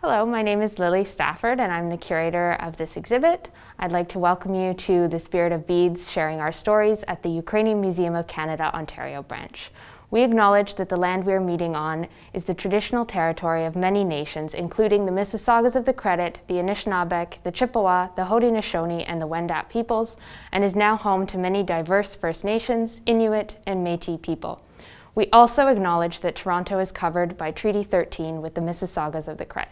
Hello, my name is Lily Stafford and I'm the curator of this exhibit. I'd like to welcome you to the Spirit of Beads Sharing Our Stories at the Ukrainian Museum of Canada, Ontario branch. We acknowledge that the land we are meeting on is the traditional territory of many nations, including the Mississaugas of the Credit, the Anishinaabeg, the Chippewa, the Haudenosaunee, and the Wendat peoples, and is now home to many diverse First Nations, Inuit, and Métis people. We also acknowledge that Toronto is covered by Treaty 13 with the Mississaugas of the Credit.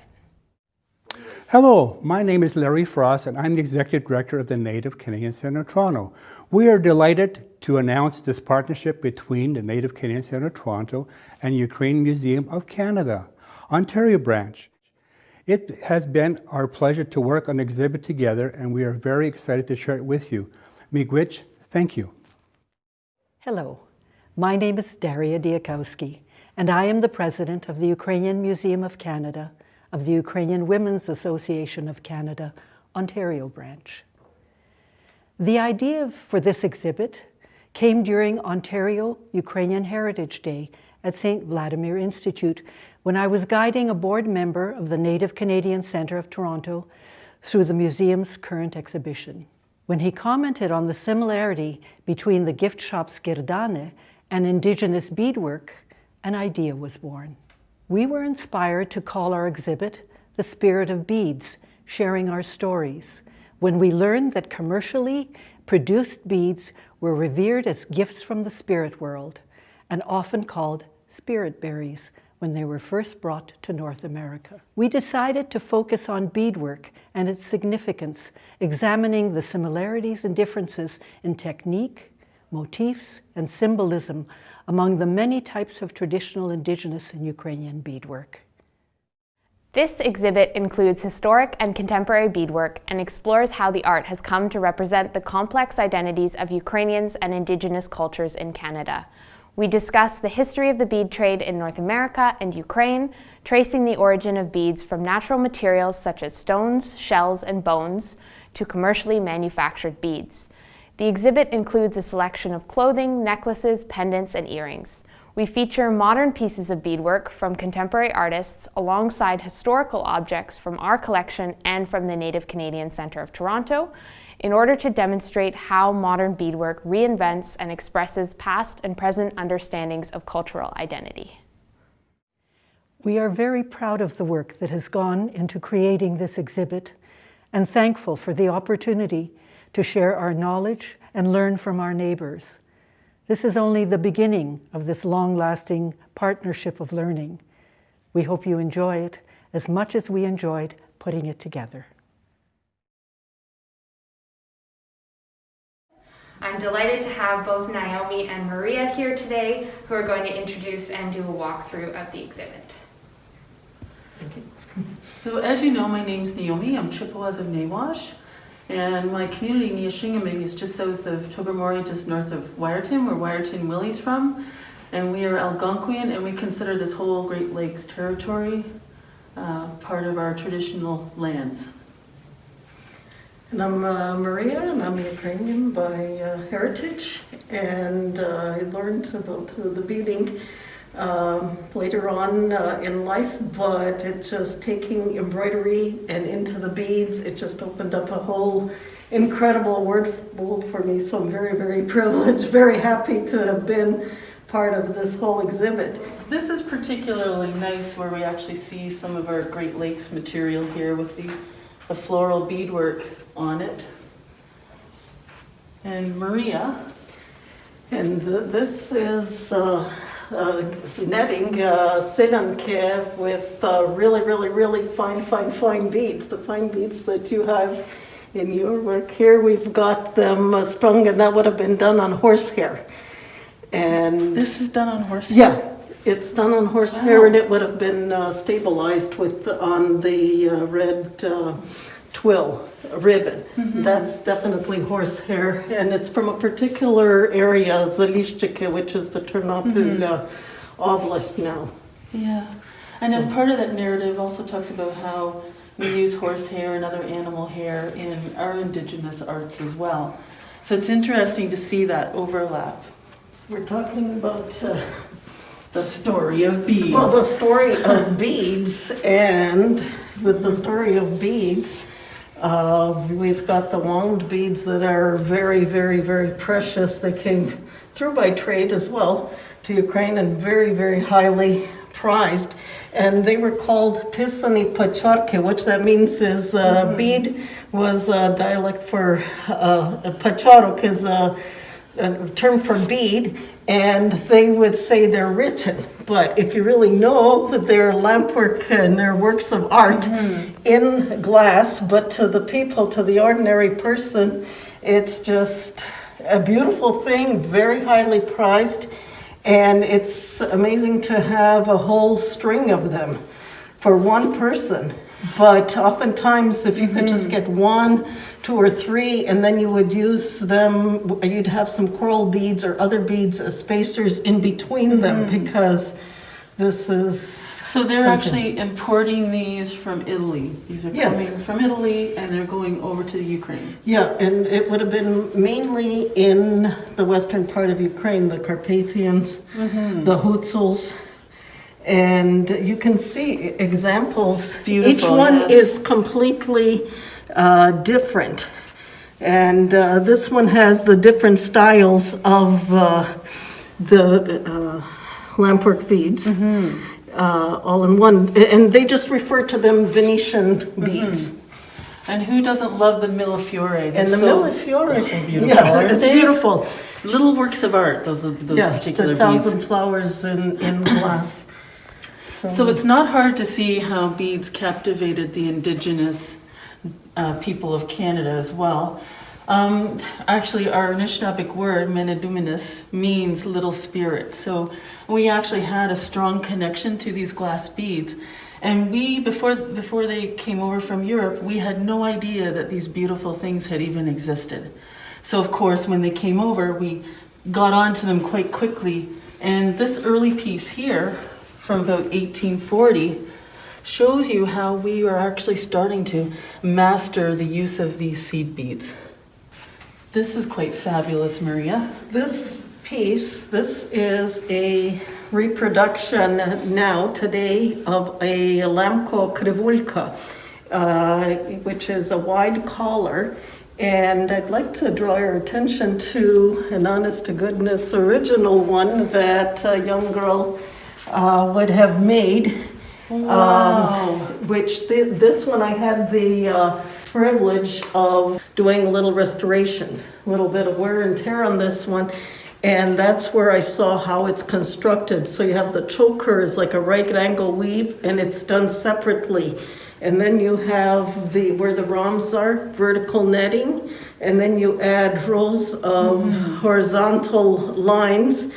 Hello, my name is Larry Frost and I'm the Executive Director of the Native Canadian Centre of Toronto. We are delighted to announce this partnership between the Native Canadian Centre of Toronto and Ukrainian Museum of Canada, Ontario branch. It has been our pleasure to work on the exhibit together and we are very excited to share it with you. Miigwech, thank you. Hello, my name is Daria Diakowski and I am the President of the Ukrainian Museum of Canada of the Ukrainian Women's Association of Canada, Ontario branch. The idea for this exhibit came during Ontario Ukrainian Heritage Day at St. Vladimir Institute when I was guiding a board member of the Native Canadian Centre of Toronto through the museum's current exhibition. When he commented on the similarity between the gift shop's girdane and Indigenous beadwork, an idea was born. We were inspired to call our exhibit The Spirit of Beads, Sharing Our Stories, when we learned that commercially produced beads were revered as gifts from the spirit world and often called spirit berries when they were first brought to North America. We decided to focus on beadwork and its significance, examining the similarities and differences in technique, motifs, and symbolism among the many types of traditional Indigenous and Ukrainian beadwork. This exhibit includes historic and contemporary beadwork and explores how the art has come to represent the complex identities of Ukrainians and Indigenous cultures in Canada. We discuss the history of the bead trade in North America and Ukraine, tracing the origin of beads from natural materials such as stones, shells, and bones to commercially manufactured beads. The exhibit includes a selection of clothing, necklaces, pendants, and earrings. We feature modern pieces of beadwork from contemporary artists alongside historical objects from our collection and from the Native Canadian Centre of Toronto in order to demonstrate how modern beadwork reinvents and expresses past and present understandings of cultural identity. We are very proud of the work that has gone into creating this exhibit and thankful for the opportunity to share our knowledge and learn from our neighbors. This is only the beginning of this long-lasting partnership of learning. We hope you enjoy it as much as we enjoyed putting it together. I'm delighted to have both Naomi and Maria here today, who are going to introduce and do a walkthrough of the exhibit. Thank you. So as you know, my name's Naomi. I'm Chippewas of Nawash. And my community, Ni-wiindamaagemin, is just south of Tobermory, just north of Wiarton, where Wiarton Willie's from. And we are Algonquian, and we consider this whole Great Lakes territory part of our traditional lands. And I'm Maria, and I'm Ukrainian by heritage, and I learned about the beading later on in life, but it just taking embroidery and into the beads, it just opened up a whole incredible world for me. So I'm very, very privileged, very happy to have been part of this whole exhibit. This is particularly nice where we actually see some of our Great Lakes material here with the floral beadwork on it. And Maria. And this is netting silanke with really fine beads. The fine beads that you have in your work here, we've got them strung, and that would have been done on horsehair. And this is done on horsehair? Yeah, it's done on horsehair, and it would have been stabilized on the red twill ribbon. Mm-hmm. That's definitely horsehair, and it's from a particular area, Zalishchike, which is the Ternopil Oblast now. Yeah, and as part of that narrative also talks about how we use horsehair and other animal hair in our Indigenous arts as well. So it's interesting to see that overlap. We're talking about The story of beads. Well, the story of beads, and with the story of beads, we've got the wound beads that are very, very, very precious. They came through by trade as well to Ukraine and very, very highly prized. And they were called pisani pachorki, which that means is bead was a dialect for pachorok is a term for bead, and they would say they're written. But if you really know, they're lampwork and they're works of art in glass, but to the people, to the ordinary person, it's just a beautiful thing, very highly prized, and it's amazing to have a whole string of them for one person. But oftentimes, if you could just get 1, 2, or 3, and then you would use them, you'd have some coral beads or other beads as spacers in between them, because this is So they're actually importing these from Italy. These are coming from Italy, and they're going over to Ukraine. Yeah, and it would have been mainly in the western part of Ukraine, the Carpathians, the Hutsuls. And you can see examples. Beautiful, each one yes. is completely different. And this one has the different styles of the lampwork beads all in one. And they just refer to them Venetian beads. And who doesn't love the millefiore? And the millefiore, beautiful, yeah, aren't it's they? beautiful. Little works of art, those particular the beads. 1,000 flowers in glass. So it's not hard to see how beads captivated the Indigenous people of Canada as well. Actually, our Anishinaabeg word, Manidoominis, means little spirit. So we actually had a strong connection to these glass beads. And we, before they came over from Europe, we had no idea that these beautiful things had even existed. So of course, when they came over, we got onto them quite quickly. And this early piece here, from about 1840, shows you how we were actually starting to master the use of these seed beads. This is quite fabulous, Maria. This piece, this is a reproduction now, today, of a lamko krivulka, which is a wide collar. And I'd like to draw your attention to an honest-to-goodness original one that a young girl would have made. Wow. This one I had the privilege of doing little restorations, a little bit of wear and tear on this one, and that's where I saw how it's constructed. So you have the choker is like a right angle weave, and it's done separately. And then you have where the roms are, vertical netting, and then you add rows of horizontal lines,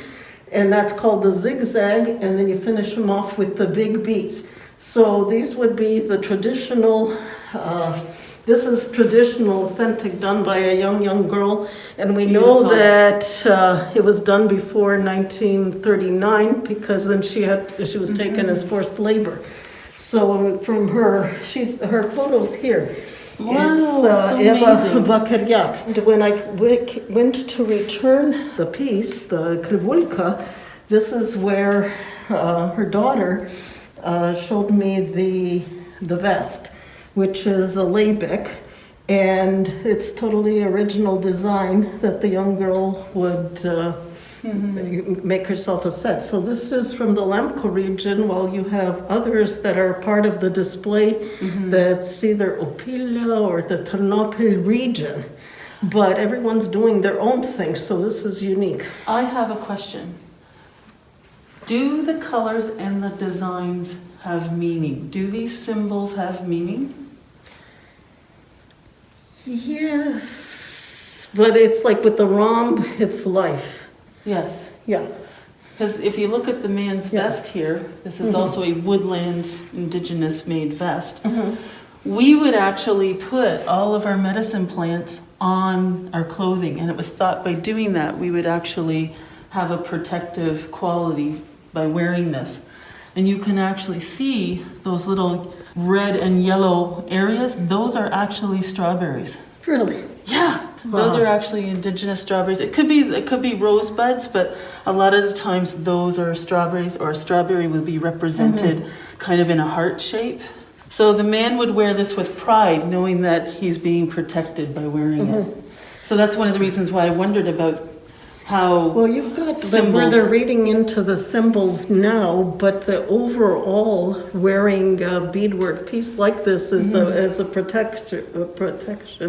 and that's called the zigzag, and then you finish them off with the big beads. So these would be the traditional, this is traditional, authentic, done by a young girl, and we know that it was done before 1939, because then she was taken as forced labor. So from her photos here. Wow, It's so Eva amazing. Bakaryak. When I went to return the piece, the krivulka, this is where her daughter showed me the vest, which is a leibek, and it's totally original design that the young girl would make herself a set. So this is from the Lamco region, while you have others that are part of the display that's either Opila or the Ternopil region. But everyone's doing their own thing, so this is unique. I have a question. Do the colors and the designs have meaning? Do these symbols have meaning? Yes, but it's like with the rhomb, it's life. Yes. Yeah. Because if you look at the man's vest here, this is also a Woodlands Indigenous made vest. We would actually put all of our medicine plants on our clothing, and it was thought by doing that we would actually have a protective quality by wearing this. And you can actually see those little red and yellow areas, those are actually strawberries. Really? Yeah, Those are actually indigenous strawberries. It could be rosebuds, but a lot of the times those are strawberries, or a strawberry will be represented kind of in a heart shape. So the man would wear this with pride, knowing that he's being protected by wearing it. So that's one of the reasons why I wondered about how Well, you've got symbols. where they're reading into the symbols now, but the overall wearing a beadwork piece like this is as a protection,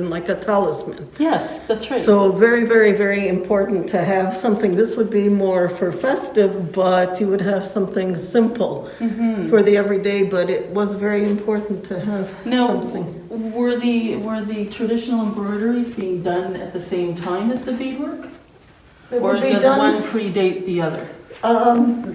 like a talisman. Yes, that's right. So very, very, very important to have something. This would be more for festive, but you would have something simple for the everyday. But it was very important to have Now, something. were the traditional embroideries being done at the same time as the beadwork? It Or would be does done- one predate the other?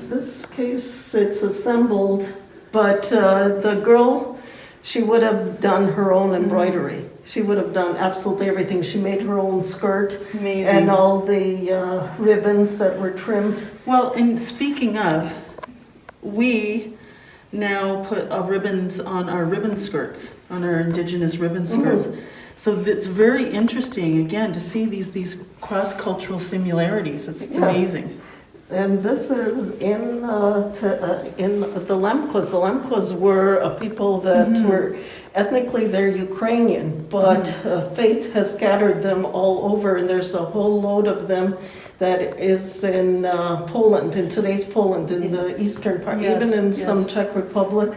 This case, it's assembled, but the girl, she would have done her own embroidery. She would have done absolutely everything. She made her own skirt Amazing. and all the ribbons that were trimmed. Well, and speaking of, we now put ribbons on our ribbon skirts, on our indigenous ribbon skirts. So it's very interesting, again, to see these cross-cultural similarities. It's Yeah. amazing. And this is in the Lemkos. The Lemkos were a people that were ethnically they're Ukrainian, but fate has scattered them all over, and there's a whole load of them that is in Poland, in today's Poland, in the eastern part, Yes, even in yes. some Czech Republic,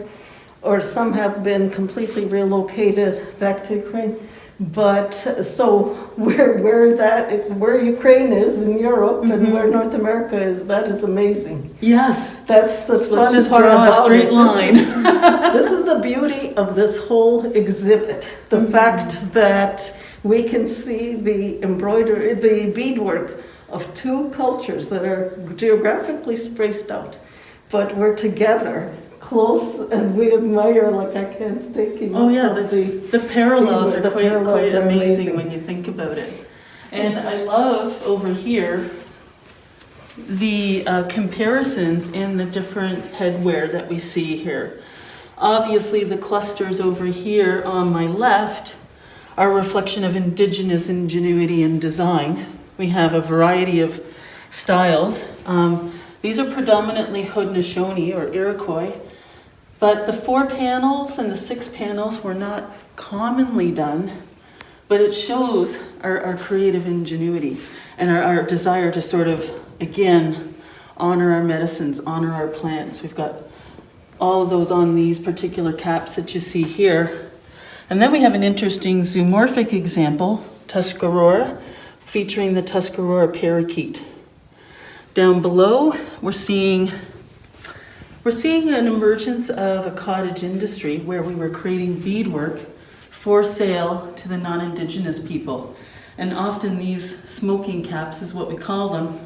or some have been completely relocated back to Ukraine. But so where Ukraine is in Europe and where North America is, that is amazing. Yes. That's the fun Let's just part draw a about straight it. line. This is the beauty of this whole exhibit. The fact that we can see the embroidery, the beadwork of two cultures that are geographically spaced out, but we're together, close, and we admire, like I can't take enough Oh yeah, of the parallels are the quite parallels are amazing amazing. when you think about it. And I love over here the comparisons in the different headwear that we see here. Obviously the clusters over here on my left are a reflection of indigenous ingenuity and design. We have a variety of styles. These are predominantly Haudenosaunee or Iroquois, but the 4 panels and the 6 panels were not commonly done, but it shows our creative ingenuity and our desire to sort of, again, honor our medicines, honor our plants. We've got all of those on these particular caps that you see here. And then we have an interesting zoomorphic example, Tuscarora, featuring the Tuscarora parakeet. Down below, we're seeing an emergence of a cottage industry where we were creating beadwork for sale to the non-Indigenous people. And often these smoking caps, is what we call them,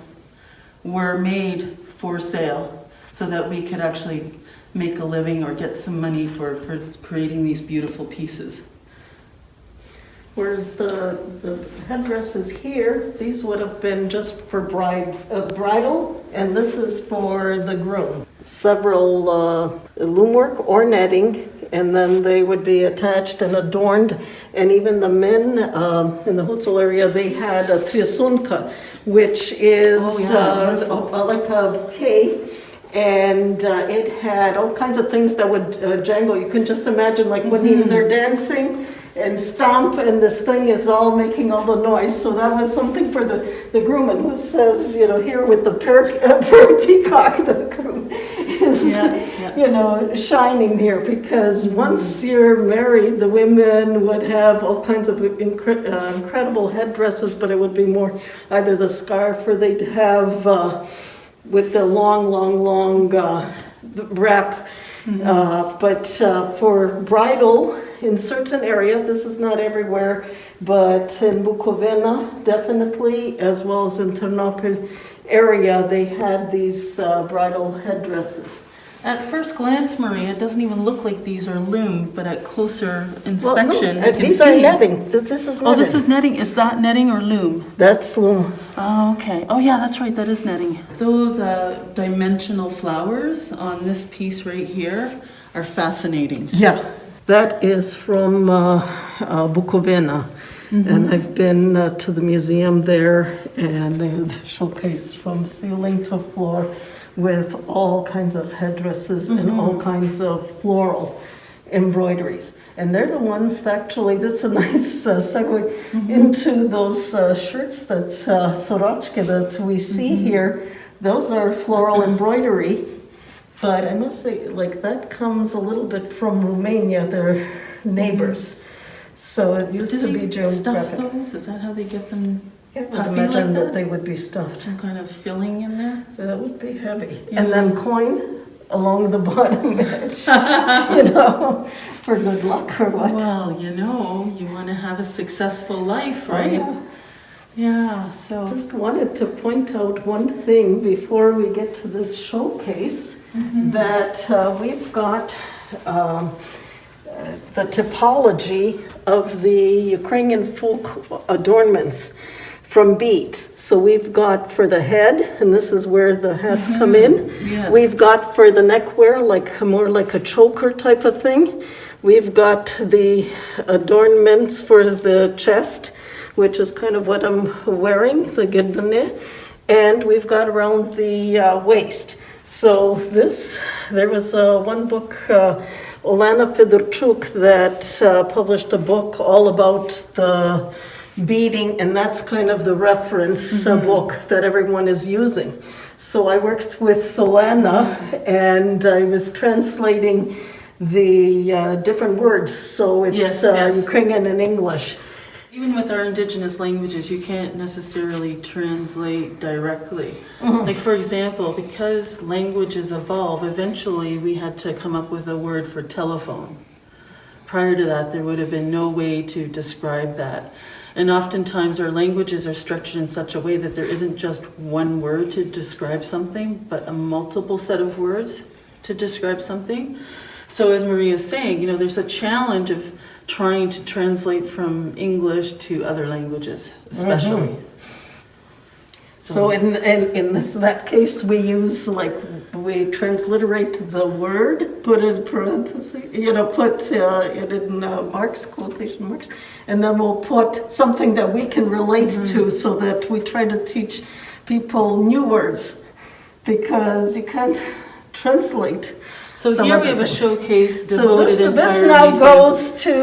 were made for sale so that we could actually make a living or get some money for creating these beautiful pieces. Whereas the headdresses here, these would have been just for bridal, and this is for the groom. Several loom work or netting, and then they would be attached and adorned. And even the men in the Hutsul area, they had a triasunka, which is like a K. And it had all kinds of things that would jangle. You can just imagine, like when they're dancing and stomp, and this thing is all making all the noise. So that was something for the groom, and who says, here with the peacock, the groom is, shining here, because once you're married, the women would have all kinds of incredible headdresses, but it would be more either the scarf, or they'd have with the long wrap. But for bridal, in certain area, this is not everywhere, but in Bukovina, definitely, as well as in Ternopil area, they had these bridal headdresses. At first glance, Maria, it doesn't even look like these are loomed, but at closer inspection, no, you can these see. are netting. This is netting. Oh, this is netting. Is that netting or loom? That's loom. Oh, okay. Oh, yeah, that's right. That is netting. Those dimensional flowers on this piece right here are fascinating. Yeah, that is from Bukovina. And I've been to the museum there, and they have the showcase from ceiling to floor with all kinds of headdresses and all kinds of floral embroideries. And they're the ones that actually, that's a nice segue into those shirts that sorochka that we see here. Those are floral embroidery, but I must say, like, that comes a little bit from Romania, they're neighbors. So it used to be geographic. Stuff those? Is that how they get them? Yeah, I Puffy imagine like that they would be stuffed. Some kind of filling in there? That would be heavy. Yeah. And then coin along the bottom edge, you know, for good luck or what. Well, you know, you want to have a successful life, right? Oh, Yeah, so. Just wanted to point out one thing before we get to this showcase, that we've got the typology of the Ukrainian folk adornments from beads. So we've got for the head, and this is where the hats come in. Yes. We've got for the neckwear, like more like a choker type of thing. We've got the adornments for the chest, which is kind of what I'm wearing, the girdane, and we've got around the waist. So this, there was one book, Olena Fedorchuk, that published a book all about the beading, and that's kind of the reference book that everyone is using. So I worked with Olena, and I was translating the different words, so it's Yes. Ukrainian and English. Even with our indigenous languages, you can't necessarily translate directly. Like, for example, because languages evolve, eventually we had to come up with a word for telephone. Prior to that, there would have been no way to describe that. And oftentimes our languages are structured in such a way that there isn't just one word to describe something, but a multiple set of words to describe something. So as Maria's saying, you know, there's a challenge of trying to translate from English to other languages, especially. So in that case, we use, like, we transliterate the word, put it in parentheses, you know, put it in marks, quotation marks, and then we'll put something that we can relate to, so that we try to teach people new words, because you can't translate. So some here other we have a things. showcase So devoted this entirely now to... goes to,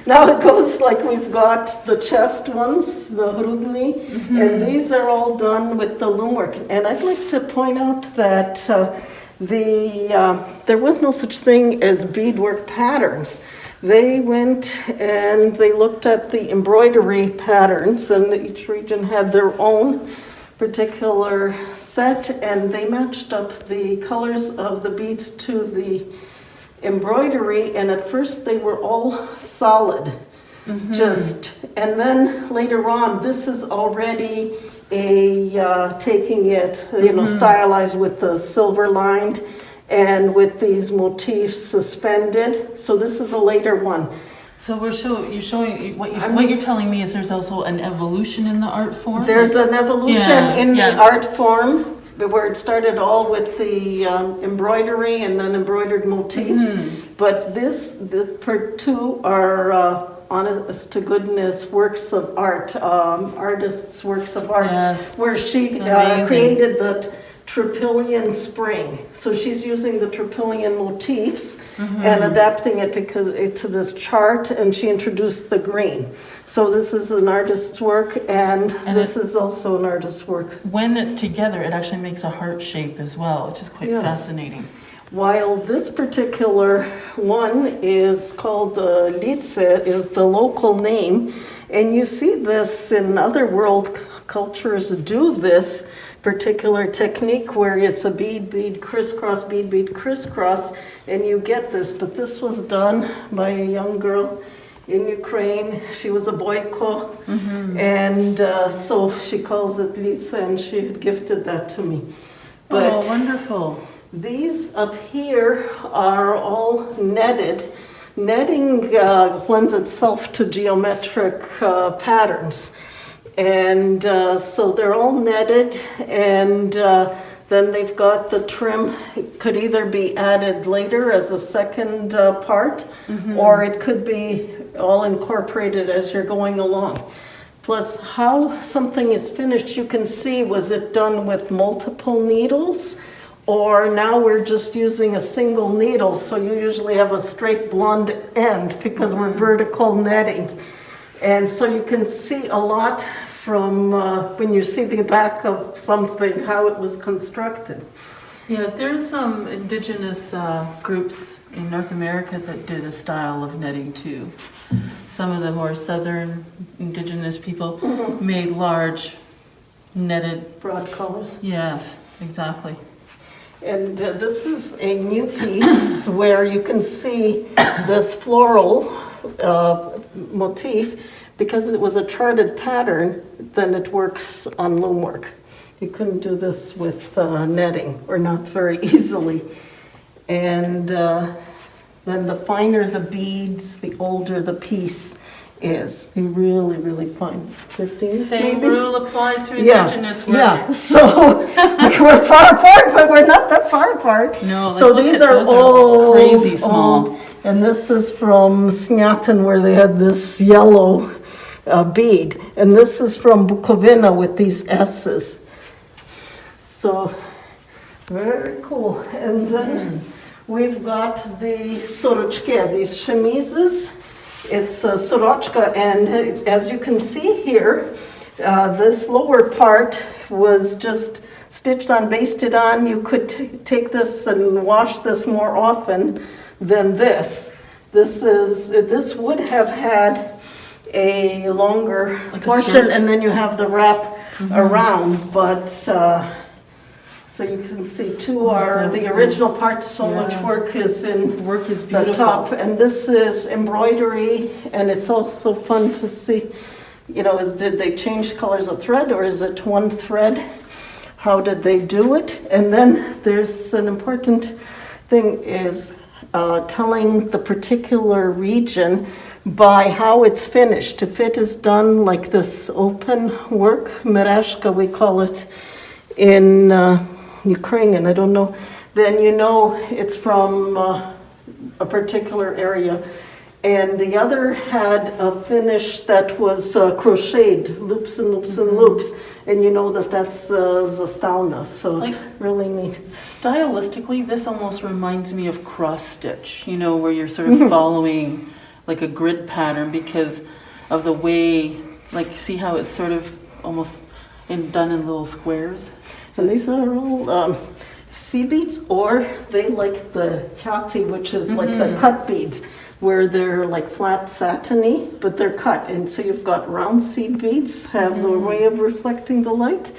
now it goes, like, we've got the chest ones, the hrudni, and these are all done with the loom work. And I'd like to point out that there was no such thing as beadwork patterns. They went and they looked at the embroidery patterns, and each region had their own particular set, and they matched up the colors of the beads to the embroidery, and at first they were all solid, and then later on, this is already a taking it, you know, stylized with the silver lined and with these motifs suspended. So this is a later one. So you're showing, what you're telling me is there's also an evolution in the art form? There's an evolution in the art form, where it started all with the embroidery and then embroidered motifs. But the two are honest to goodness works of art, artists' works of art, where she created the Tropilian spring. So she's using the Tropilian motifs and adapting it to this chart, and she introduced the green. So this is an artist's work, and this is also an artist's work. When it's together, it actually makes a heart shape as well, which is quite fascinating. While this particular one is called the Lice, is the local name, and you see this in other world cultures do this particular technique where it's a bead, bead, crisscross, bead, bead, crisscross, and you get this. But this was done by a young girl in Ukraine. She was a boyko, and so she calls it Lice, and she had gifted that to me. But wonderful. These up here are all netted. Netting lends itself to geometric patterns. And so they're all netted, and Then they've got the trim. It could either be added later as a second part, or it could be all incorporated as you're going along. Plus, how something is finished, you can see, was it done with multiple needles? Or now we're just using a single needle, so you usually have a straight blonde end because we're vertical netting. And so you can see a lot from when you see the back of something, how it was constructed. Yeah, there's some indigenous groups in North America that did a style of netting too. Some of the more southern indigenous people made large netted... Broad colors. Yes, exactly. And this is a new piece where you can see this floral motif. Because it was a charted pattern, then it works on loom work. You couldn't do this with netting, or not very easily. And then the finer the beads, the older the piece is. Really, really fine. 50s, Same maybe? rule applies to indigenous work. Yeah, so we're far apart, but we're not that far apart. No, so look these at are those old, crazy small. old. And this is from Snyatin, where they had this yellow bead. And this is from Bukovina with these S's. So, very cool. And then we've got the sorochke, these chemises. It's a sorochka, and as you can see here, this lower part was just stitched on, basted on. You could take this and wash this more often than this. This would have had a longer like portion, and then you have the wrap around, but so you can see two are the original part. So much work is in work is the beautiful. top, and this is embroidery, and it's also fun to see, you know, did they change colors of thread, or is it one thread? How did they do it? And then there's an important thing is telling the particular region by how it's finished. If it is done like this open work, merashka we call it in Ukrainian, I don't know, then you know it's from a particular area. And the other had a finish that was crocheted, loops and loops and loops, and you know that that's zastalna, so it's really neat. Stylistically, this almost reminds me of cross stitch, you know, where you're sort of following like a grid pattern because of the way, like, see how it's sort of almost done in little squares? So these are all sea beads, or they like the chati, which is like the cut beads, where they're like flat satiny, but they're cut. And so you've got round seed beads, have the way of reflecting the light,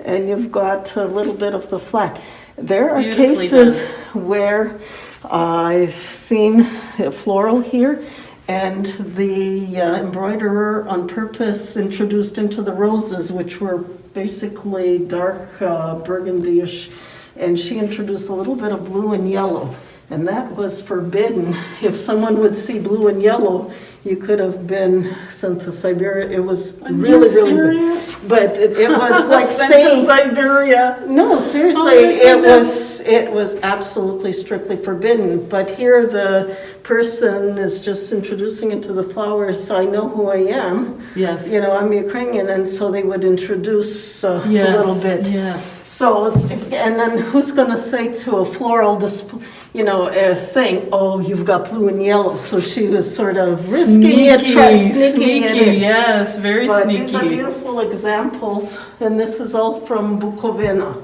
and you've got a little bit of the flat. There are cases where I've seen a floral here, and the embroiderer on purpose introduced into the roses, which were basically dark burgundy-ish, and she introduced a little bit of blue and yellow. And that was forbidden. If someone would see blue and yellow, you could have been sent to Siberia. It was really, really bad. But it was like saying Siberia. No, seriously, it was absolutely strictly forbidden. But here the person is just introducing into the flowers. I know who I am. Yes. You know, I'm Ukrainian, and so they would introduce a little bit. Yes. So, and then who's going to say to a floral display, you know, a thing, oh, you've got blue and yellow. So she was sort of risking sneaky it in. Yes, very sneaky. These are beautiful examples, and this is all from Bukovina.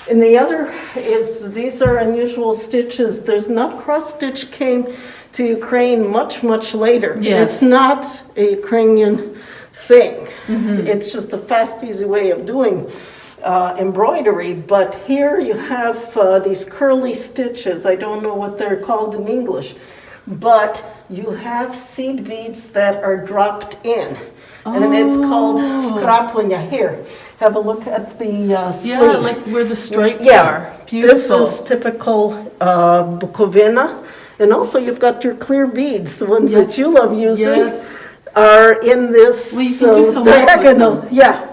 And the other is, these are unusual stitches. There's not cross-stitch came to Ukraine much, much later. Yes. It's not a Ukrainian thing. It's just a fast, easy way of doing embroidery, but here you have these curly stitches. I don't know what they're called in English, but you have seed beads that are dropped in, and it's called vkraplення. Here, have a look at the sleeve. Yeah, like where the stripes are. Beautiful. This is typical Bukovina, and also you've got your clear beads, the ones that you love using, are in this you can do so diagonal. much with them. Yeah.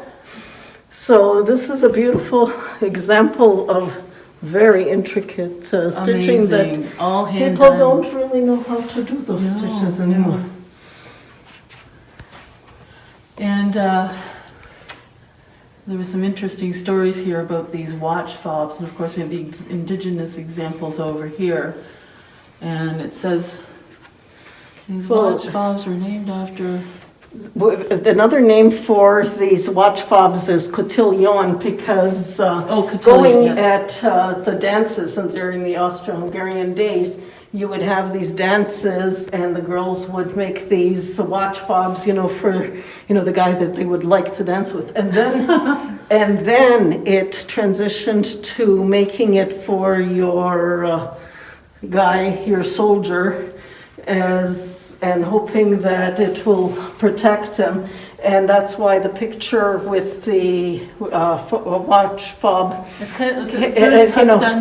So this is a beautiful example of very intricate stitching that all hand people done. don't really know how to do those stitches anymore. And there were some interesting stories here about these watch fobs, and of course we have the indigenous examples over here. And it says these watch fobs were named after. Another name for these watch fobs is cotillion, because cotillion, going yes. at the dances and during the Austro-Hungarian days, you would have these dances and the girls would make these watch fobs, for, the guy that they would like to dance with. And then it transitioned to making it for your guy, your soldier, and hoping that it will protect him. And that's why the picture with the watch fob, It's kind of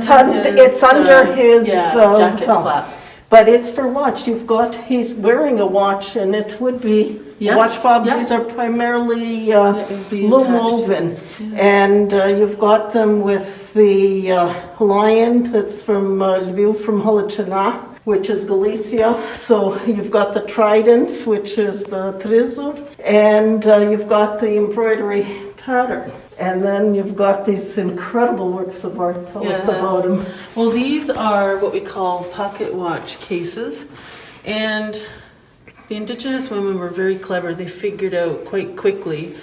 tucked it's under his jacket belt. flap. But it's for watch. He's wearing a watch, and it would be Yes, watch fob. yeah. These are primarily It would be loom attached to woven, it, yeah. and you've got them with the lion that's from Lviv, from Holichina, which is Galicia. So you've got the trident, which is the trizur, and you've got the embroidery pattern. And then you've got these incredible works of art. Tell us about them. Well, these are what we call pocket watch cases. And the indigenous women were very clever. They figured out quite quickly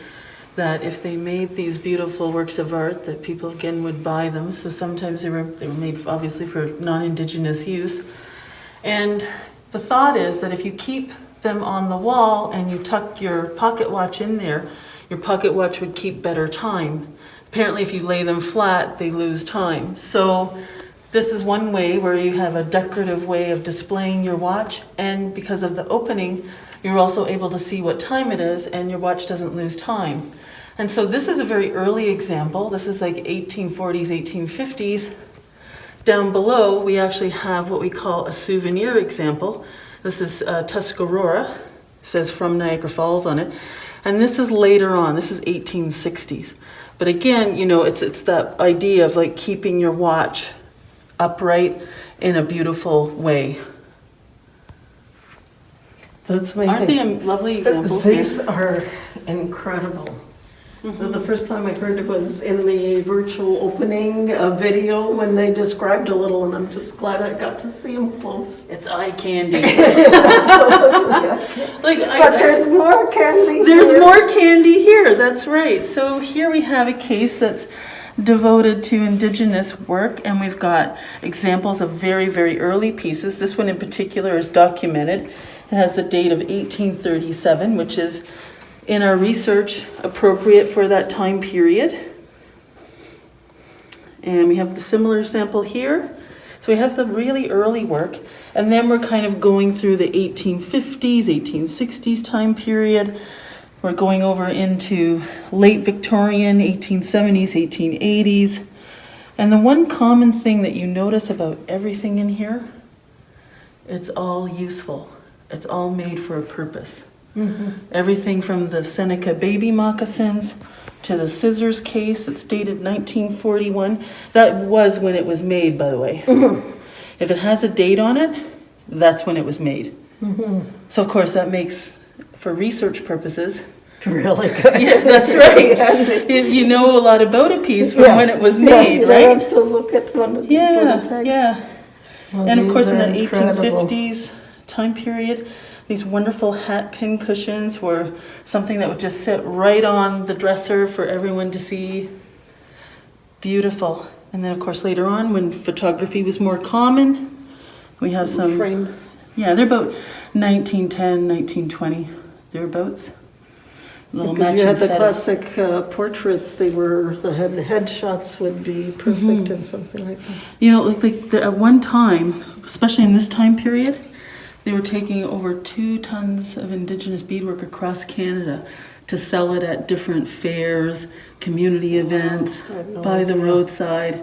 that if they made these beautiful works of art, that people again would buy them. So sometimes they were made obviously for non-indigenous use. And the thought is that if you keep them on the wall and you tuck your pocket watch in there, your pocket watch would keep better time. Apparently if you lay them flat, they lose time. So this is one way where you have a decorative way of displaying your watch, and because of the opening, you're also able to see what time it is and your watch doesn't lose time. And so this is a very early example. This is like 1840s, 1850s. Down below, we actually have what we call a souvenir example. This is Tuscarora, it says from Niagara Falls on it. And this is later on, this is 1860s. But again, it's that idea of like keeping your watch upright in a beautiful way. That's amazing. Aren't they lovely examples? These are incredible. Mm-hmm. The first time I heard it was in the virtual opening video when they described a little, and I'm just glad I got to see them close. It's eye candy. But there's more candy. There's more candy here, that's right. So here we have a case that's devoted to indigenous work, and we've got examples of very, very early pieces. This one in particular is documented. It has the date of 1837, which is in our research appropriate for that time period. And we have the similar sample here. So we have the really early work, and then we're kind of going through the 1850s, 1860s time period. We're going over into late Victorian, 1870s, 1880s. And the one common thing that you notice about everything in here, it's all useful. It's all made for a purpose. Mm-hmm. Everything from the Seneca baby moccasins to the scissors case, it's dated 1941. That was when it was made, by the way. Mm-hmm. If it has a date on it, that's when it was made. Mm-hmm. So of course that makes, for research purposes, really good. Yeah, that's right. You know a lot about a piece from when it was made, right? You have to look at one of these little tags. Yeah. Well, and of course in the incredible. 1850s time period, these wonderful hat pin cushions were something that would just sit right on the dresser for everyone to see. Beautiful. And then of course later on, when photography was more common, we have some frames. Yeah, they're about 1910, 1920, thereabouts. Little Because matching you had the setups. classic portraits, the headshots would be perfect in something like that. At one time, especially in this time period, they were taking over 2 tons of indigenous beadwork across Canada to sell it at different fairs, community events, by the roadside.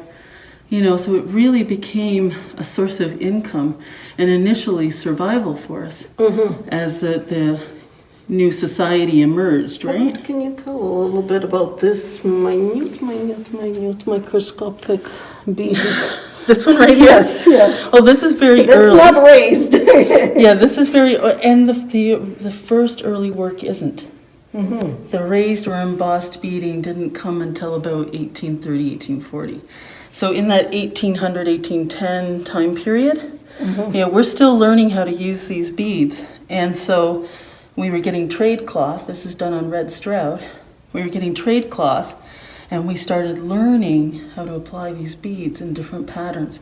So it really became a source of income and initially survival for us as the new society emerged, right? Can you tell a little bit about this minute microscopic bead? This one right here? Yes. Oh, this is very It's early. not raised. Yeah, this is very, and the first early work isn't. The raised or embossed beading didn't come until about 1830, 1840. So in that 1800, 1810 time period, yeah, we're still learning how to use these beads. And so we were getting trade cloth. This is done on red strout. We were getting trade cloth, and we started learning how to apply these beads in different patterns.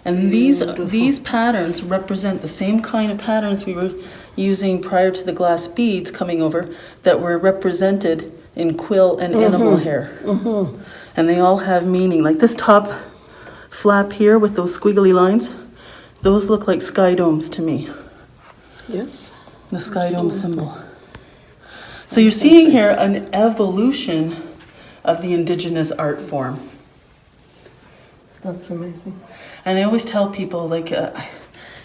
And these patterns represent the same kind of patterns we were using prior to the glass beads coming over that were represented in quill and animal hair. And they all have meaning. Like this top flap here with those squiggly lines, those look like sky domes to me. Yes. The sky dome symbol. So you're seeing here an evolution of the Indigenous art form. That's amazing. And I always tell people, like,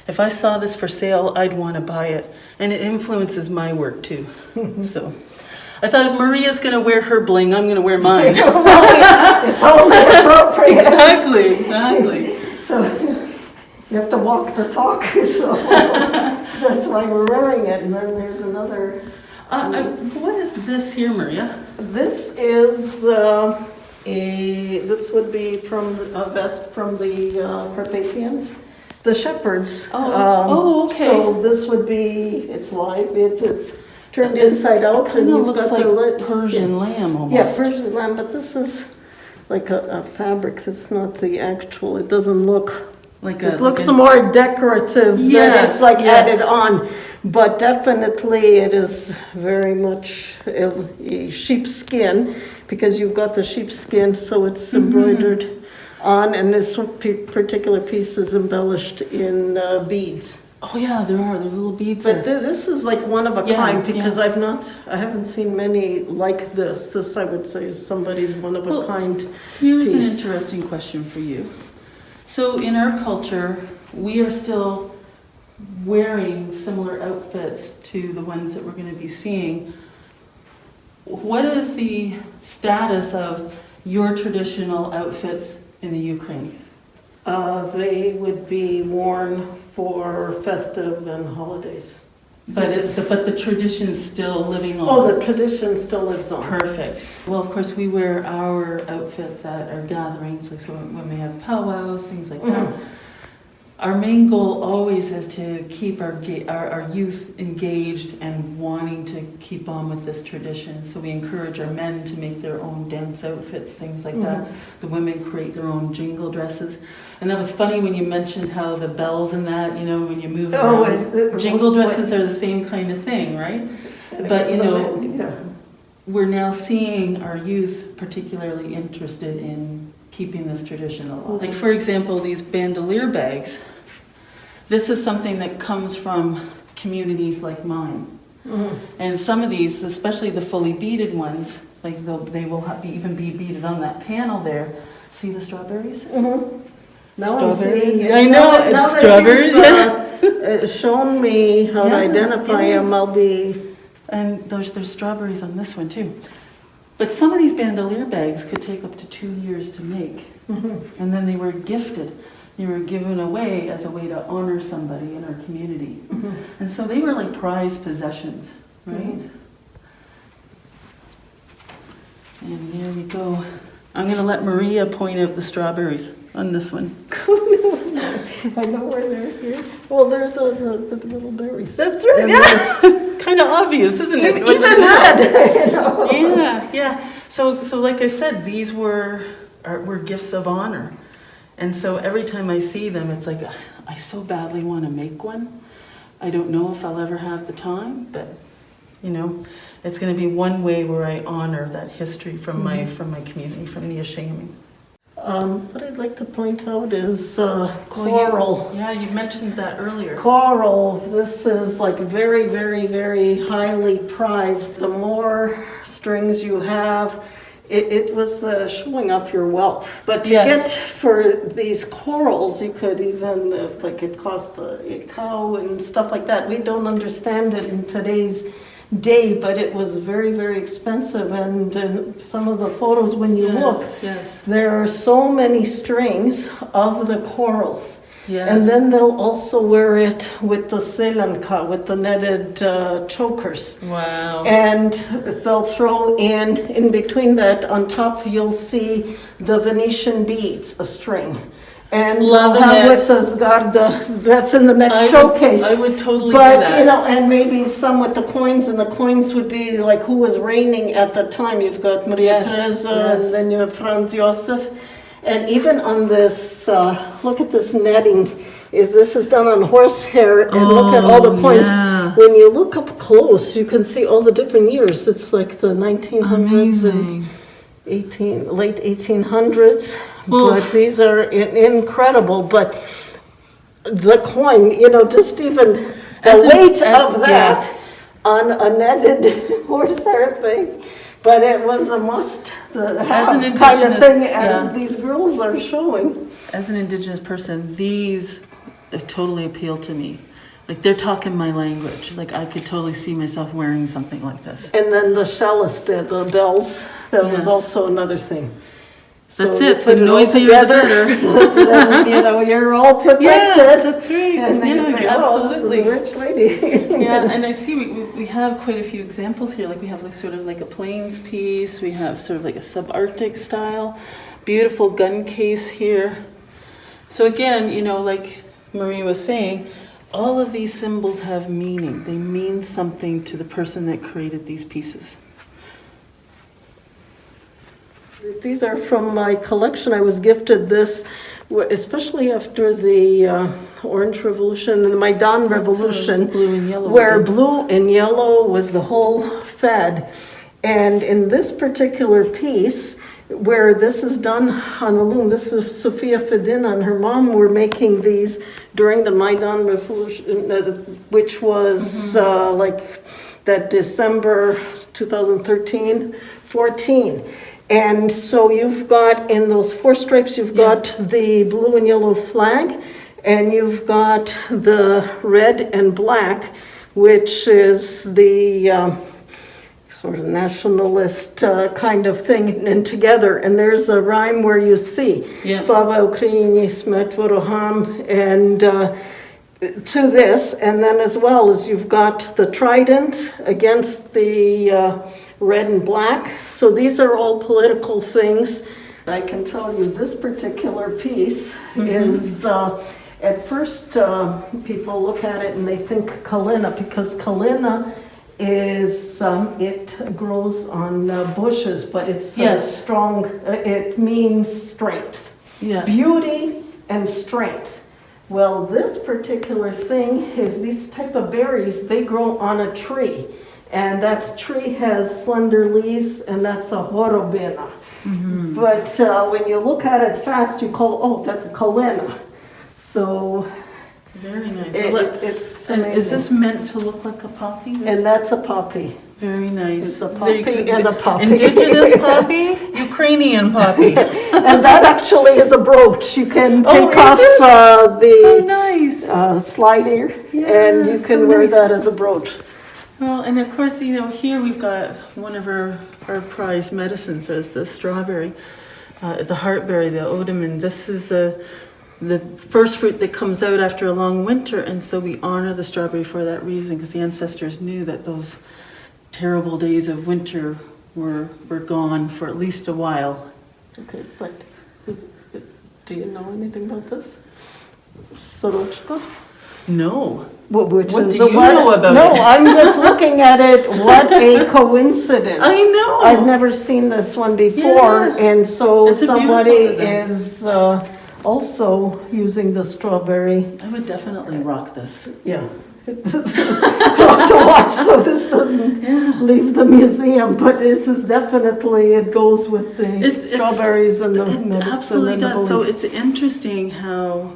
if I saw this for sale, I'd want to buy it. And it influences my work too. So I thought if Maria's going to wear her bling, I'm going to wear mine. It's only appropriate. Exactly. So you have to walk the talk. So that's why we're wearing it. And then there's another. What is this here, Maria? This is this would be from a vest from the Carpathians, the shepherds. Okay. So this would be, it's live, it's turned inside out. Kind of looks like Persian lamb almost. Yeah, Persian lamb, but this is like a fabric that's not the actual, it doesn't look, it looks more decorative than it's like added on. But definitely it is very much a sheepskin, because you've got the sheepskin, so it's embroidered on, and this particular piece is embellished in beads. Oh yeah, there are little beads. But this is like one of a kind, because I haven't seen many like this. This, I would say, is somebody's one of a kind. Here's piece. an interesting question for you. So in our culture, we are still wearing similar outfits to the ones that we're going to be seeing. What is the status of your traditional outfits in the Ukraine? They would be worn for festive and holidays. But the tradition's still living on. Oh, the tradition still lives on. Perfect. Well, of course, we wear our outfits at our gatherings, like so when we have powwows, things like that. Our main goal always is to keep our youth engaged and wanting to keep on with this tradition. So we encourage our men to make their own dance outfits, things like that. The women create their own jingle dresses. And that was funny when you mentioned how the bells and that, when you move around, jingle dresses are the same kind of thing, right? But, we're now seeing our youth particularly interested in keeping this tradition alive. Like, for example, these bandolier bags. This is something that comes from communities like mine. And some of these, especially the fully beaded ones, like they will even be beaded on that panel there. See the strawberries? Now Strawberries. I'm seeing it. I know, it's strawberries. It's shown me how to identify them. I'll be... And there's strawberries on this one too. But some of these bandolier bags could take up to 2 years to make. And then they were gifted. They were given away as a way to honor somebody in our community. And so they were like prized possessions, right? And there we go. I'm going to let Maria point out the strawberries on this one. I know where they're here. Well, they're the little berries. That's right. Yeah. Kind of obvious, isn't it? Even red. Yeah. So like I said, these were gifts of honor. And so every time I see them, it's like, I so badly want to make one. I don't know if I'll ever have the time, but it's going to be one way where I honor that history from my community, from Ni-wiindamaagemin. What I'd like to point out is coral. You mentioned that earlier. Coral, this is like very, very, very highly prized. The more strings you have, it was showing off your wealth. But to get for these corals, you could even, it cost a cow and stuff like that. We don't understand it in today's day, but it was very, very expensive. And some of the photos, when you look, yes. there are so many strings of the corals. Yes. And then they'll also wear it with the selanka, with the netted chokers. Wow. And they'll throw in between that, on top you'll see the Venetian beads, a string. And Love they'll have it. with the sgarda, that's in the next showcase. I would totally But, do that. you know, and maybe some with the coins, and the coins would be like who was reigning at the time. You've got Maria Yes, Teresa, yes. and then you have Franz Josef. And even on this, look at this netting. This is done on horsehair, and look at all the points. Yeah. When you look up close, you can see all the different years. It's like the 1900s and late 1800s. Well- But these are incredible. But the coin, you know, just even the weight of that yes. on a netted horsehair thing. But it was a must have an kind of indigenous- thing, as yeah. these girls are showing. As an Indigenous person, these totally appeal to me. Like, they're talking my language. Like, I could totally see myself wearing something like this. And then the cellist, the bells, that was Yes. also another thing. So That's you it. put The all noisier the together, better. then, you know, you're all protected. Yeah, that's right. And then you Yeah, say, oh, this is absolutely. a rich lady. Yeah, and I see we have quite a few examples here. Like, we have like sort of like a plains piece. We have sort of like a subarctic style. Beautiful gun case here. So again, you know, like Marie was saying, all of these symbols have meaning. They mean something to the person that created these pieces. These are from my collection. I was gifted this, especially after the Orange Revolution and the Maidan Revolution, blue and yellow where again. blue and yellow was the whole fad. And in this particular piece, where this is done on the loom, this is Sofia Fedina and her mom were making these during the Maidan Revolution, which was like that December 2013, 14. And so you've got, in those four stripes, you've got the blue and yellow flag, and you've got the red and black, which is the sort of nationalist kind of thing, and together. And there's a rhyme where you see, Slava Ukraini, Smert Voroham, and to this, and then as well as you've got the trident against the red and black. So these are all political things. I can tell you this particular piece is, at first people look at it and they think kalina, because kalina is, it grows on bushes, but it's strong, it means strength, beauty and strength. Well, this particular thing is these type of berries, they grow on a tree. And that tree has slender leaves, and that's a horobena. But when you look at it fast, you call, oh, that's a kalina. So Very nice. it's And amazing. is this meant to look like a poppy? And that's a poppy. Very nice. It's a poppy and a poppy. Indigenous poppy, Ukrainian poppy. And that actually is a brooch. You can take is off it? So the nice. slider, and you so can wear nice. that as a brooch. Well, and of course, you know, here we've got one of our prized medicines is the strawberry, the heartberry, the odamin. This is the first fruit that comes out after a long winter, and so we honor the strawberry for that reason, because the ancestors knew that those terrible days of winter were gone for at least a while. Okay, but do you know anything about this? Sorochka? No. Which What is do you know about no, it? I'm just looking at it. What a coincidence! I know. I've never seen this one before, Yeah. and so It's a somebody beautiful design. is also using the strawberry. I would definitely rock this. Yeah. We'll have to watch so this doesn't leave the museum, but this is definitely, it goes with the strawberries and the It medicine absolutely and the does. So belief. it's interesting how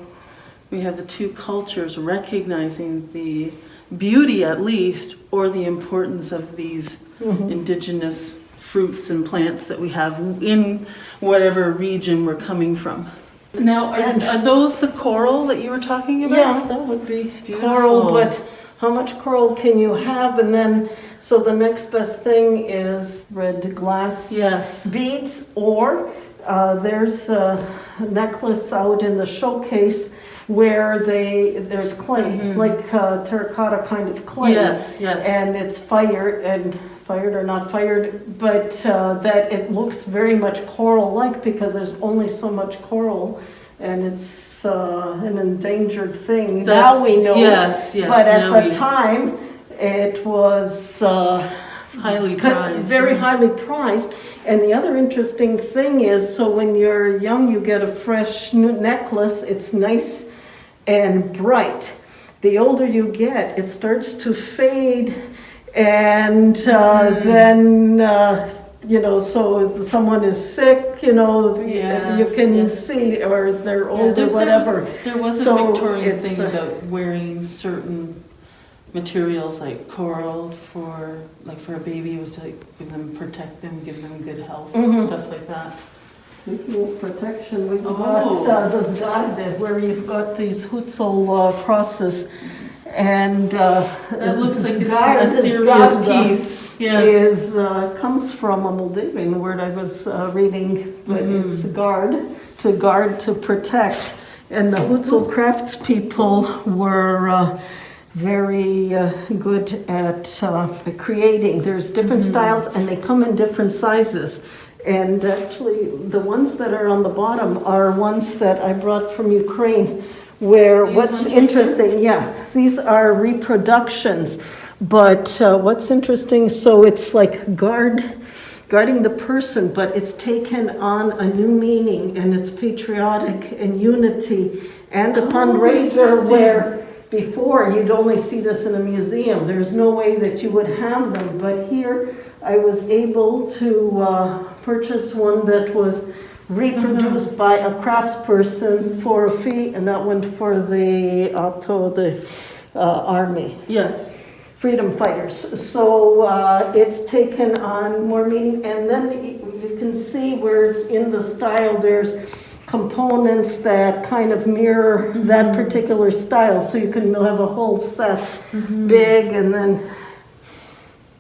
we have the two cultures recognizing the beauty, at least, or the importance of these indigenous fruits and plants that we have in whatever region we're coming from. Now, are those the coral that you were talking about? Yeah, that would be Beautiful. coral, but how much coral can you have? And then So the next best thing is red glass Yes. beads, or there's a necklace out in the showcase where there's clay, like terracotta kind of clay. Yes, yes. And it's fired or not fired, but that it looks very much coral-like because there's only so much coral, and it's an endangered thing. Now we know. Yes, yes. But at the time, it was highly prized. very highly prized. And the other interesting thing is, so when you're young, you get a fresh new necklace. It's nice and bright. The older you get, it starts to fade, and then so if someone is sick, Yes, you can yes. see, or they're old or whatever. There was a So Victorian it's, thing about wearing certain materials like coral for a baby. It was to protect them, give them good health, and stuff like that. Speaking of protection, we've got the zgade, where you've got these hutsal crosses, and That looks like a zgade serious piece. Yes. comes from a Moldavian word I was reading, but it's guard, to protect. And the hutsal craftspeople were very good at creating. There's different styles, and they come in different sizes. And actually, the ones that are on the bottom are ones that I brought from Ukraine, where what's interesting, these are reproductions. But what's interesting, so it's like guarding the person, but it's taken on a new meaning, and it's patriotic and unity, and a fundraiser where before you'd only see this in a museum. There's no way that you would have them, but here I was able to purchase one that was reproduced by a craftsperson for a fee, and that went for the army. Yes. Freedom fighters. So it's taken on more meaning, and then you can see where it's in the style. There's components that kind of mirror that particular style, so you can have a whole set big, and then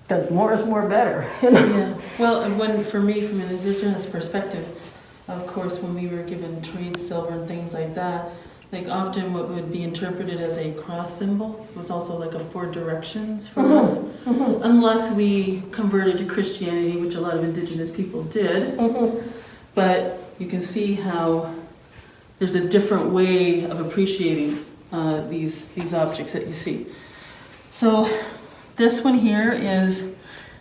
because more is more better. Yeah. Well, and for me, from an Indigenous perspective, of course, when we were given trade silver and things like that, like often what would be interpreted as a cross symbol was also like a 4 directions for us, unless we converted to Christianity, which a lot of Indigenous people did. But you can see how there's a different way of appreciating these objects that you see. So this one here is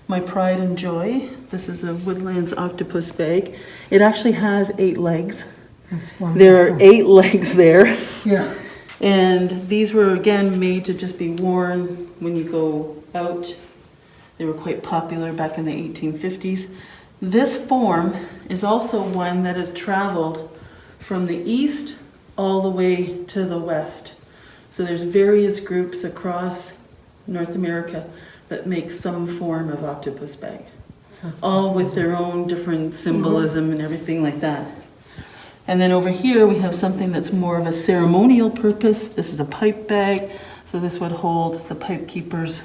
my pride and joy. This is a Woodlands Octopus Bag. It actually has 8 legs. That's wonderful. There are 8 legs there. Yeah. And these were, again, made to just be worn when you go out. They were quite popular back in the 1850s. This form is also one that has traveled from the east all the way to the west. So there's various groups across North America that make some form of octopus bag, all with their own different symbolism and everything like that. And then over here we have something that's more of a ceremonial purpose. This is a pipe bag, so this would hold the pipe keeper's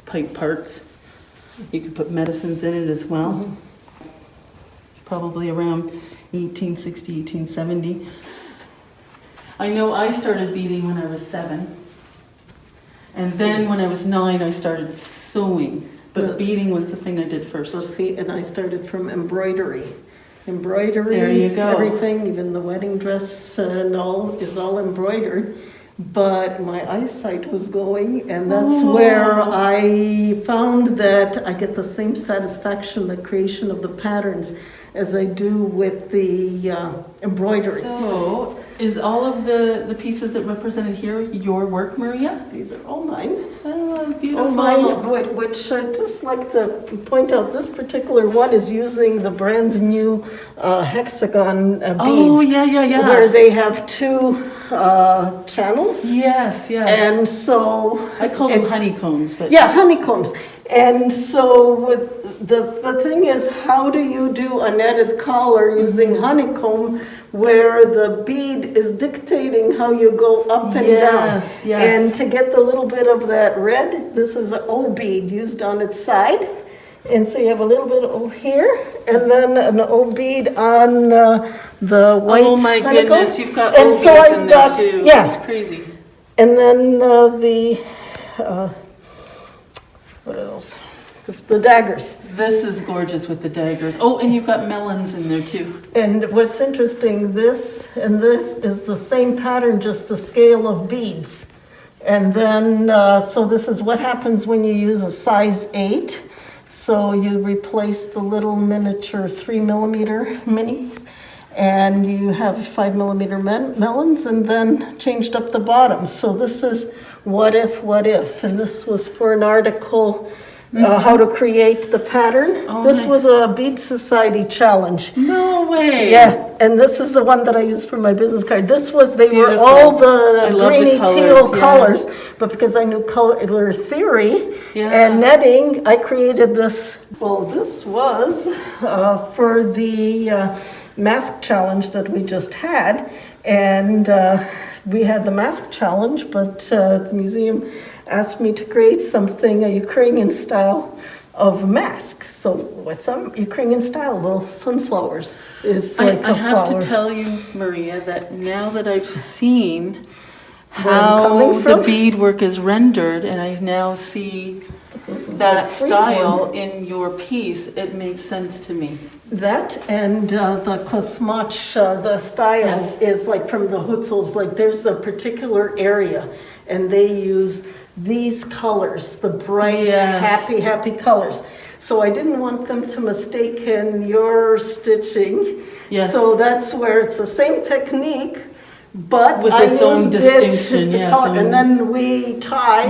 pipe parts. You could put medicines in it as well. Probably around 1860, 1870. I know I started beading when I was 7. And then when I was 9, I started sewing. But beading was the thing I did first. So see, and I started from embroidery. Embroidery, There you go. Everything, even the wedding dress and all, is all embroidered. But my eyesight was going, and that's where I found that I get the same satisfaction, the creation of the patterns, as I do with the embroidery. So, is all of the pieces that represented here your work, Maria? These are all mine. Oh, beautiful. Oh, mine, which I'd just like to point out, this particular one is using the brand new hexagon beads. Oh, yeah. Where they have 2 channels. Yes. And so I call them honeycombs, but yeah, honeycombs. And so with the thing is, how do you do a netted collar using honeycomb where the bead is dictating how you go up and down. Yes, yes. And to get the little bit of that red, this is an O bead used on its side. And so you have a little bit of O here, and then an O bead on the white. Oh my honeycomb. goodness, you've got And O so beads I've in there got- too. yeah. That's crazy. And then what else? The daggers. This is gorgeous with the daggers. Oh, and you've got melons in there too. And what's interesting, this and this is the same pattern, just the scale of beads. And then, so this is what happens when you use a size 8. So you replace the little miniature 3mm minis, and you have 5mm melons, and then changed up the bottom. So this is what if, and this was for an article, how to create the pattern. Oh, this nice. was a Bead Society challenge. No way. Yeah, and this is the one that I used for my business card. This was, they were Beautiful. all I the love the greeny colors, teal yeah. colors, but because I knew color theory Yeah. and netting, I created this. Well, this was for the mask challenge that we just had, and we had the mask challenge, but the museum asked me to create something, a Ukrainian style of mask. So what's a Ukrainian style? Well, sunflowers is like I a have flower. to tell you, Maria, that now that I've seen Where I'm how coming the from? beadwork is rendered, and I now see This is that like free style form. in your piece, it makes sense to me. That and the kosmach, the style Yes. is like from the Hutsuls, like there's a particular area and they use these colors, the bright, Yes. happy colors. So I didn't want them to mistake in your stitching. Yes. So that's where it's the same technique, but With I its own used distinction, the yeah, color. its And own- then we tie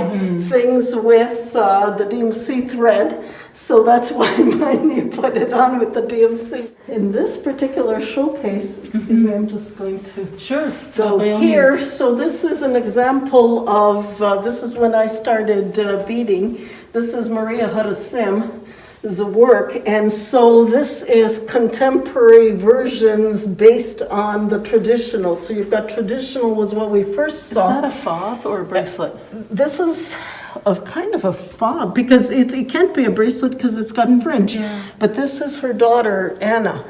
things with the DMC thread. So that's why mine, you put it on with the DMC. In this particular showcase, excuse me, I'm just going to Sure. go by all here. means. So this is an example of, this is when I started beading. This is Maria Harasim's work. And so this is contemporary versions based on the traditional. So you've got traditional was what we first Is saw. that a fob or a bracelet? This is a kind of a fob because it can't be a bracelet because it's got fringe. Yeah. But this is her daughter, Anna.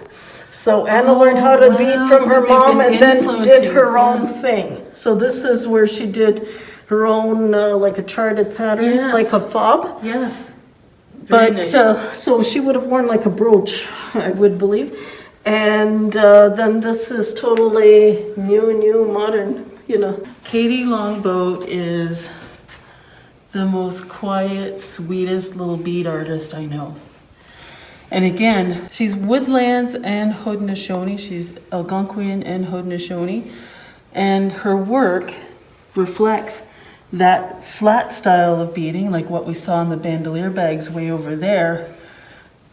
So Anna learned how to bead wow. from So her they've mom been and then did influencing, her own yeah. thing. So this is where she did her own, like a charted pattern, Yes. like a fob. Yes. Very But, nice. so she would have worn like a brooch, I would believe. And then this is totally new, modern, you know. Katie Longboat is the most quiet, sweetest little bead artist I know. And again, she's Woodlands and Haudenosaunee. She's Algonquian and Haudenosaunee. And her work reflects that flat style of beading, like what we saw in the bandolier bags way over there.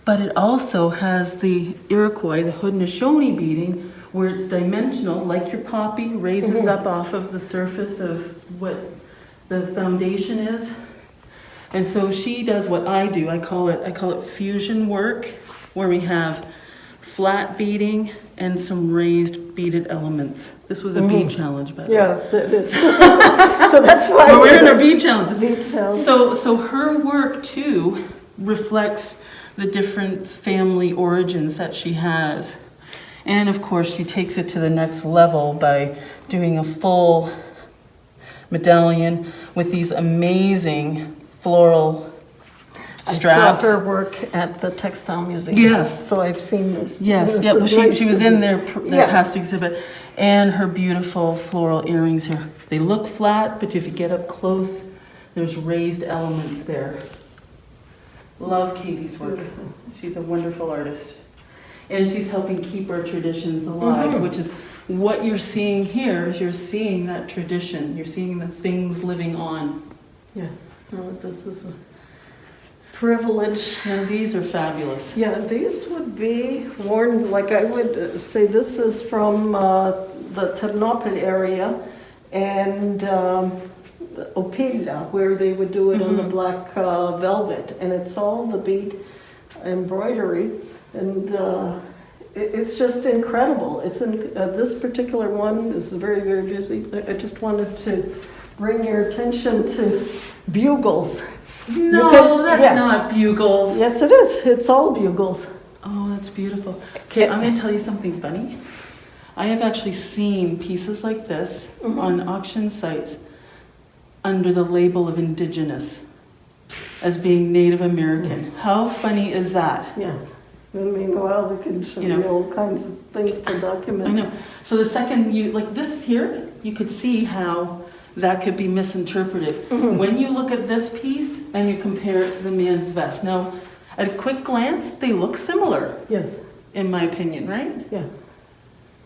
But it also has the Iroquois, the Haudenosaunee beading, where it's dimensional, like your poppy, raises up off of the surface of what the foundation is. And so she does what I do. I call it fusion work, where we have flat beading and some raised beaded elements. This was a bead challenge, by the way. Yeah, that is. So that's why. But we're in our bead challenges. Bead challenge. So her work too reflects the different family origins that she has. And of course, she takes it to the next level by doing a full medallion with these amazing floral straps. I saw her work at the Textile Museum. Yes. So I've seen this. Yes, This yeah, is she nice was to in be- their Yeah. past exhibit. And her beautiful floral earrings here. They look flat, but if you get up close, there's raised elements there. Love Katie's work. She's a wonderful artist. And she's helping keep our traditions alive, which is what you're seeing here, is you're seeing that tradition. You're seeing the things living on. Yeah, no, this is a privilege. Now these are fabulous. Yeah, these would be worn, like I would say this is from the Ternopil area and the Opila, where they would do it on the black velvet. And it's all the bead embroidery. And it's just incredible. This particular one is very, very busy. I just wanted to bring your attention to bugles. No, that's not bugles. Yes, it is. It's all bugles. Oh, that's beautiful. Okay, I'm going to tell you something funny. I have actually seen pieces like this on auction sites under the label of Indigenous as being Native American. How funny is that? Yeah. I mean, well, we can show you all kinds of things to document. I know. So the second like this here, you could see how that could be misinterpreted. When you look at this piece and you compare it to the man's vest. Now, at a quick glance, they look similar. Yes. In my opinion, right? Yeah.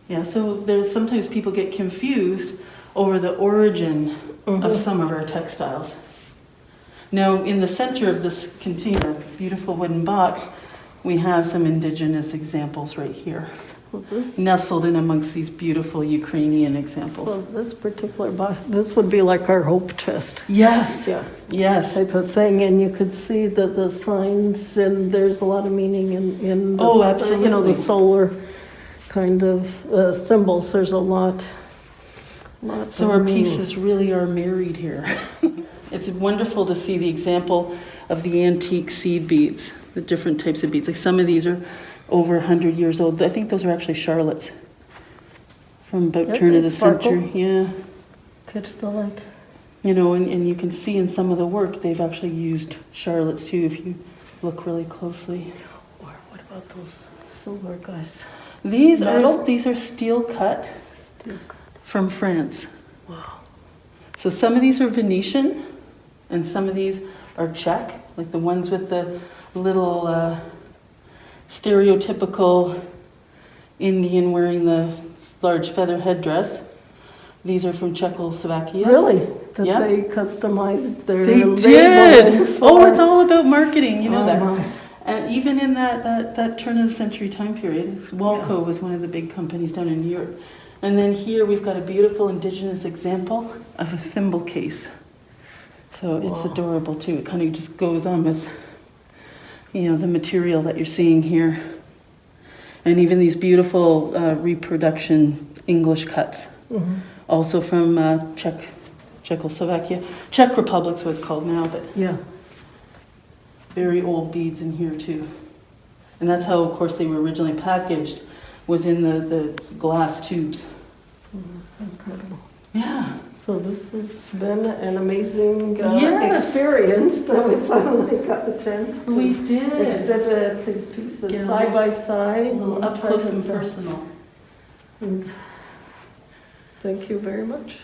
Yeah, so there's sometimes people get confused over the origin of some of our textiles. Now, in the center of this container, beautiful wooden box, we have some Indigenous examples right here, nestled in amongst these beautiful Ukrainian examples. Well, this particular box, this would be like our hope chest. Yes. Yeah. Yes. Type of thing, and you could see that the signs, and there's a lot of meaning in this, absolutely. The solar kind of symbols. There's a lot. So our pieces really are married here. It's wonderful to see the example of the antique seed beads, the different types of beads. Like some of these are over 100 years old. I think those are actually Charlottes from about turn of the century. Yeah. Catch the light. And you can see in some of the work they've actually used Charlottes too if you look really closely. Or what about those silver guys? These are steel cut from France. Wow. So some of these are Venetian and some of these are Czech, like the ones with the little stereotypical Indian wearing the large feather headdress. These are from Czechoslovakia. Really? They customized their labeling. It's all about marketing, that. My. And even in that turn of the century time period, Walco was one of the big companies down in New York. And then here we've got a beautiful Indigenous example of a thimble case. So it's adorable too. It kind of just goes on with, the material that you're seeing here. And even these beautiful reproduction English cuts. Also from Czechoslovakia. Czech Republic's what it's called now, but very old beads in here too. And that's how, of course, they were originally packaged, was in the glass tubes. That's incredible. Yeah. So this has been an amazing experience that we finally got the chance to exhibit these pieces side by side. A little up close and personal. And thank you very much.